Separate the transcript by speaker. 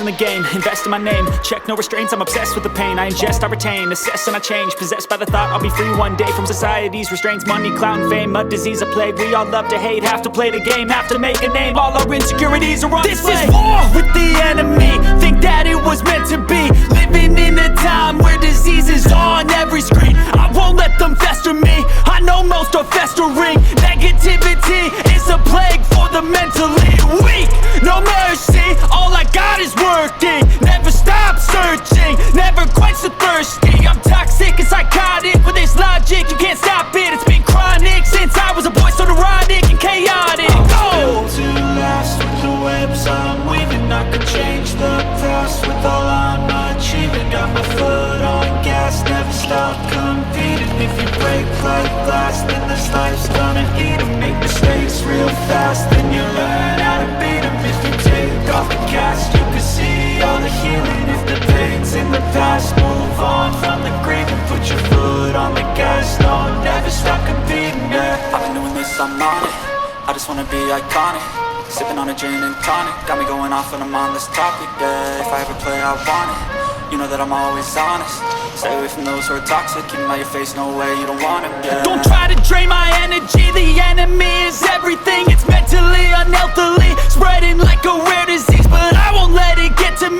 Speaker 1: in the game, invest in my name. Check no restraints, I'm obsessed with the pain. I ingest, I retain, assess and I change. Possessed by the thought I'll be free one day from society's restraints. Money, clout and fame, a disease, a plague. We all love to hate, have to play the game, have to make a name. All our insecurities are on
Speaker 2: This is war with the enemy. Think that it was meant to be. Living in a time where disease is on every screen. I won't let them fester me. I know most are festering. Negativity is a plague for the mentally weak. No mercy, all I got is working. Never stop searching, never quench the thirsty. I'm toxic and psychotic with this logic, you can't stop it. It's been chronic since I was a boy, so neurotic and chaotic.
Speaker 3: Built to last with the webs I'm weaving. I could change the past with all I'm achieving. Got my foot on gas, never stop competing. If you break like glass, then this life's gonna eat 'em. Make mistakes real fast, then you learn how to beat 'em. If you take off the cast, you can see all the healing. If the pain's in the past, move on from the grave and put your foot on the gas. No, never stop competing, yeah.
Speaker 4: I've been doing this, I'm on it. I just wanna be iconic. Sipping on a gin and tonic. Got me going off when I'm on this topic, yeah. If I ever play, I want it. You know that I'm always honest. Stay away from those who are toxic. Keep them out your face, no way, you don't want them, yeah.
Speaker 2: Don't try to drain my energy. The enemy is everything. It's mentally, unhealthily, spreading like a rare disease. But I won't let it get to